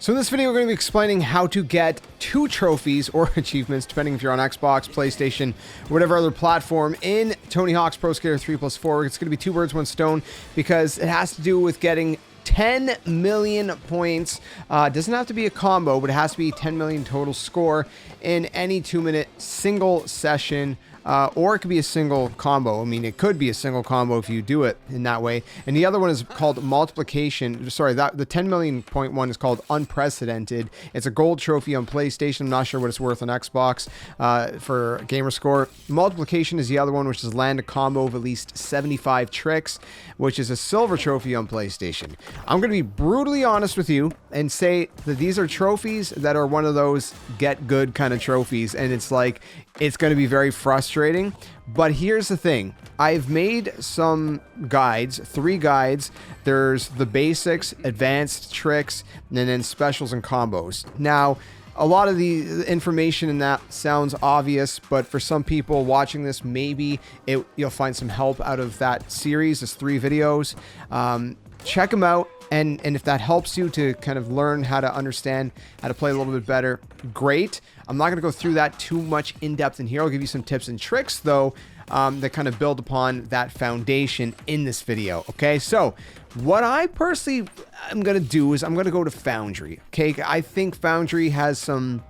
So in this video, we're going to be explaining how to get 2 trophies or achievements, depending if you're on Xbox, PlayStation, whatever other platform, in Tony Hawk's Pro Skater 3+4. It's going to be 2 birds, 1 stone, because it has to do with getting 10 million points. Doesn't have to be a combo, but it has to be 10 million total score in any 2-minute single session. Or it could be a single combo. I mean, it could be a single combo if you do it in that way. And the other one is called multiplication. Sorry, the 10 million point one is called unprecedented. It's a gold trophy on PlayStation. I'm not sure what it's worth on Xbox for gamer score. Multiplication is the other one, which is land a combo of at least 75 tricks, which is a silver trophy on PlayStation. I'm going to be brutally honest with you and say that these are trophies that are one of those get good kind of trophies. And it's like, it's going to be very frustrating, but here's the thing. I've made some guides, 3 guides. There's the basics, advanced tricks, and then specials and combos. Now, a lot of the information in that sounds obvious, but for some people watching this, maybe you'll find some help out of that series. There's 3 videos. Check them out. And if that helps you to kind of learn how to understand how to play a little bit better, great. I'm not going to go through that too much in depth in here. I'll give you some tips and tricks, though, that kind of build upon that foundation in this video. Okay, so what I personally am going to do is I'm going to go to Foundry. Okay, I think Foundry has some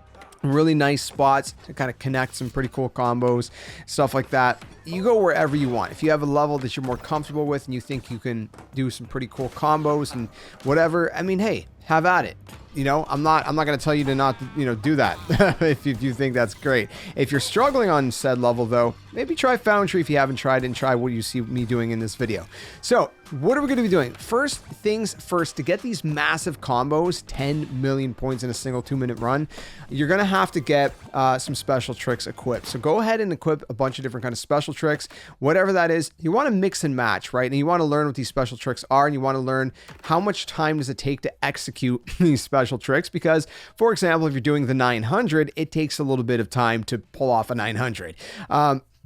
really nice spots to kind of connect some pretty cool combos, stuff like that. You go wherever you want. If you have a level that you're more comfortable with and you think you can do some pretty cool combos and whatever, I mean, hey, have at it. You know, I'm not going to tell you to not, do that if you think that's great. If you're struggling on said level, though, maybe try Foundry if you haven't tried it, and try what you see me doing in this video. So what are we going to be doing? First things first, to get these massive combos, 10 million points in a single 2-minute run, you're going to have to get some special tricks equipped. So go ahead and equip a bunch of different kind of special tricks, whatever that is. You want to mix and match, right? And you want to learn what these special tricks are, and you want to learn how much time does it take to execute these special tricks, because, for example, if you're doing the 900, it takes a little bit of time to pull off a 900.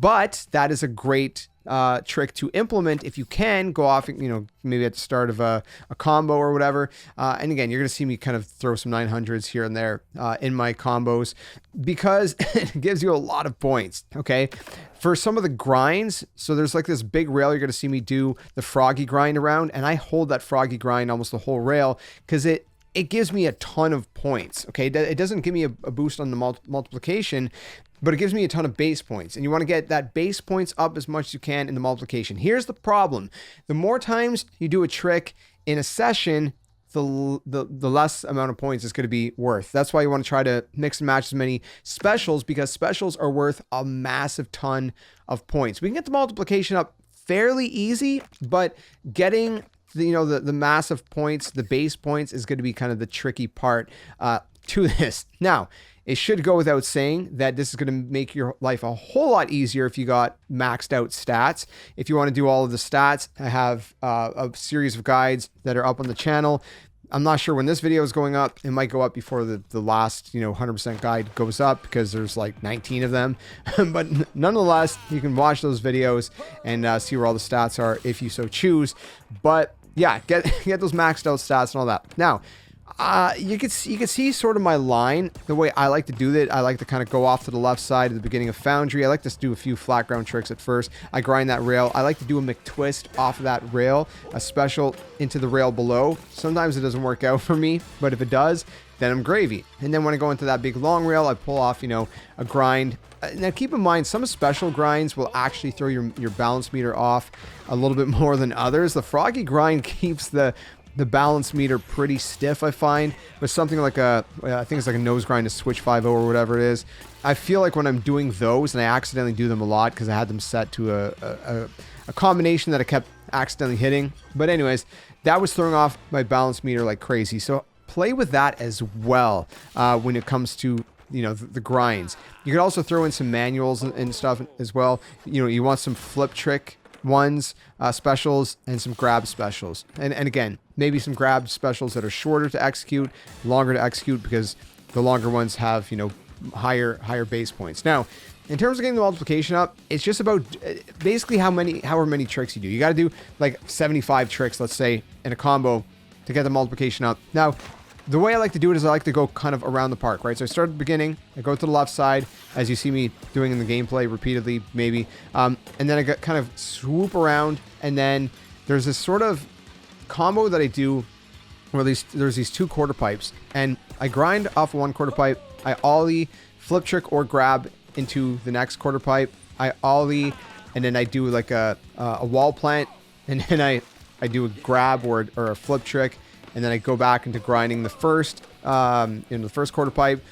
But that is a great trick to implement if you can go off, maybe at the start of a combo or whatever. And again, you're going to see me kind of throw some 900s here and there in my combos, because it gives you a lot of points. Okay. For some of the grinds, so there's like this big rail you're going to see me do the froggy grind around, and I hold that froggy grind almost the whole rail because it gives me a ton of points. Okay, it doesn't give me a boost on the multiplication, but it gives me a ton of base points, and you want to get that base points up as much as you can in the multiplication. Here's the problem: the more times you do a trick in a session, the less amount of points it's going to be worth. That's why you want to try to mix and match as many specials, because specials are worth a massive ton of points. We can get the multiplication up fairly easy, but getting the massive points, the base points, is going to be kind of the tricky part to this. Now, it should go without saying that this is going to make your life a whole lot easier if you got maxed out stats. If you want to do all of the stats, I have a series of guides that are up on the channel. I'm not sure when this video is going up. It might go up before the last 100% guide goes up, because there's like 19 of them. But nonetheless, you can watch those videos and see where all the stats are if you so choose. But yeah, get those maxed out stats and all that. Now, you can see sort of my line, the way I like to do that. I like to kind of go off to the left side at the beginning of Foundry. I like to do a few flat ground tricks at first. I grind that rail. I like to do a McTwist off of that rail, a special into the rail below. Sometimes it doesn't work out for me, but if it does, then I'm gravy. And then when I go into that big long rail, I pull off, a grind. Now keep in mind, some special grinds will actually throw your balance meter off a little bit more than others. The froggy grind keeps the balance meter pretty stiff, I find. But something like I think it's like a nose grind, a switch 5.0 or whatever it is, I feel like when I'm doing those, and I accidentally do them a lot because I had them set to a combination that I kept accidentally hitting. But anyways, that was throwing off my balance meter like crazy. So play with that as well when it comes to the grinds. You can also throw in some manuals and stuff as well. You want some flip trick ones, specials, and some grab specials. And again, maybe some grab specials that are shorter to execute, longer to execute, because the longer ones have, higher base points. Now, in terms of getting the multiplication up, it's just about basically however many tricks you do. You got to do like 75 tricks, let's say, in a combo to get the multiplication up. Now, the way I like to do it is I like to go kind of around the park, right? So I start at the beginning, I go to the left side, as you see me doing in the gameplay repeatedly, maybe. And then I kind of swoop around, and then there's this sort of combo that I do where there's these 2 quarter pipes, and I grind off one quarter pipe, I ollie, flip trick or grab into the next quarter pipe, I ollie, and then I do like a wall plant, and then I do a grab or a flip trick, and then I go back into grinding the first the first quarter pipe,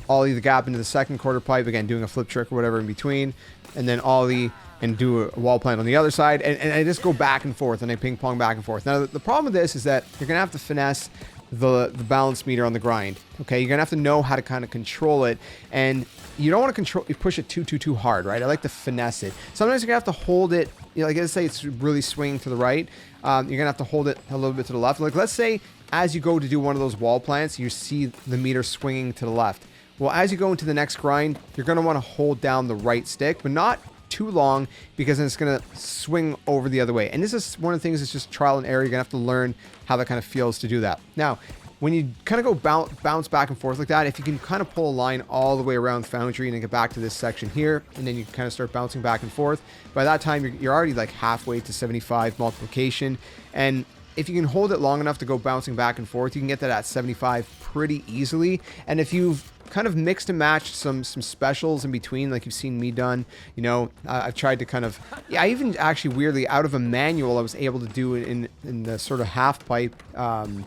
ollie the gap into the second quarter pipe, again doing a flip trick or whatever in between, and then ollie and do a wall plant on the other side, and I just go back and forth, and I ping pong back and forth. Now the problem with this is that you're gonna have to finesse the balance meter on the grind. Okay, you're gonna have to know how to kind of control it, and you don't want to push it too hard, right? I like to finesse it. Sometimes you're gonna have to hold it. You know, like let's say it's really swinging to the right. You're gonna have to hold it a little bit to the left. Like let's say as you go to do one of those wall plants, you see the meter swinging to the left. Well, as you go into the next grind, you're gonna want to hold down the right stick, but not too long, because then it's gonna swing over the other way. And this is one of the things that's just trial and error. You're gonna have to learn how that kind of feels to do that. Now, when you kind of go bounce back and forth like that, if you can kind of pull a line all the way around Foundry and then get back to this section here, and then you kind of start bouncing back and forth, by that time you're already like halfway to 75 multiplication. And if you can hold it long enough to go bouncing back and forth, you can get that at 75 pretty easily. And if you've kind of mixed and matched some specials in between, like you've seen me done, you know, I've tried to kind of, I even actually weirdly out of a manual I was able to do it in the sort of half pipe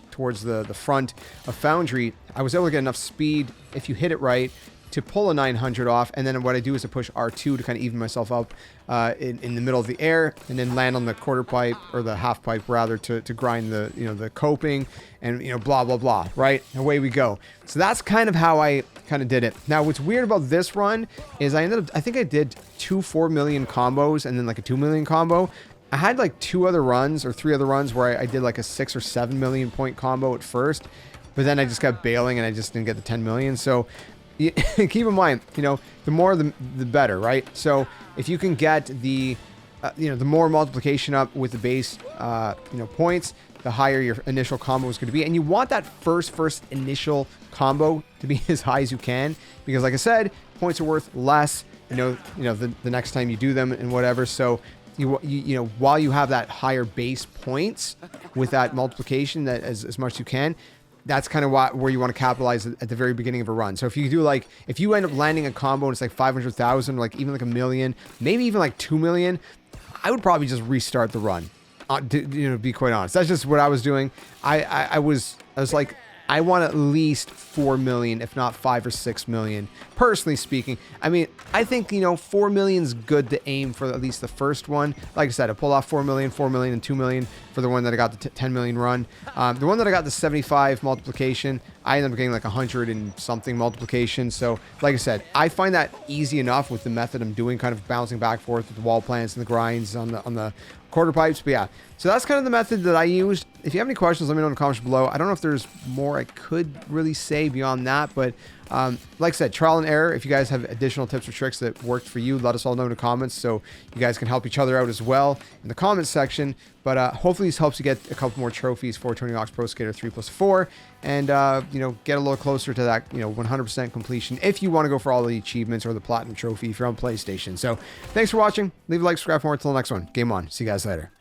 towards the front of Foundry. I was able to get enough speed, if you hit it right, to pull a 900 off, and then what I do is I push R2 to kind of even myself up in the middle of the air, and then land on the quarter pipe, or the half pipe rather, to grind the, you know, the coping, and, you know, blah blah blah, right? Away we go. So that's kind of how I kind of did it. Now what's weird about this run is I think I did 2 4 million combos and then like a 2 million combo. I had like 2 other runs or 3 other runs where I did like a 6 or 7 million point combo at first, but then I just kept bailing and I just didn't get the 10 million. So keep in mind, you know, the more the better, right? So if you can get the you know, the more multiplication up with the base you know, points, the higher your initial combo is going to be. And you want that first initial combo to be as high as you can, because like I said, points are worth less, you know, the next time you do them and whatever. So you know, while you have that higher base points with that multiplication, that as much as you can, that's kind of where you want to capitalize at the very beginning of a run. So if you do, like, if you end up landing a combo and it's like 500,000, like even like 1 million, maybe even like 2 million, I would probably just restart the run. You know, to be quite honest, that's just what I was doing. I was like, I want at least 4 million, if not 5 or 6 million, personally speaking. I mean, I think, you know, 4 million's good to aim for, at least the first one. Like I said, I pulled off 4 million, and 2 million for the one that I got the 10 million run. The one that I got the 75 multiplication, I ended up getting like 100 and something multiplication. So like I said, I find that easy enough with the method I'm doing, kind of bouncing back and forth with the wall plants and the grinds on the quarter pipes. But yeah, so that's kind of the method that I used. If you have any questions, let me know in the comments below. I don't know if there's more I could really say beyond that, but like I said, trial and error. If you guys have additional tips or tricks that worked for you, let us all know in the comments, so you guys can help each other out as well in the comments section. But hopefully this helps you get a couple more trophies for Tony Hawk's Pro Skater 3+4, and you know, get a little closer to that, you know, 100% completion if you want to go for all the achievements or the platinum trophy if you're on PlayStation. So thanks for watching. Leave a like, subscribe for more. Until the next one. Game on. See you guys later.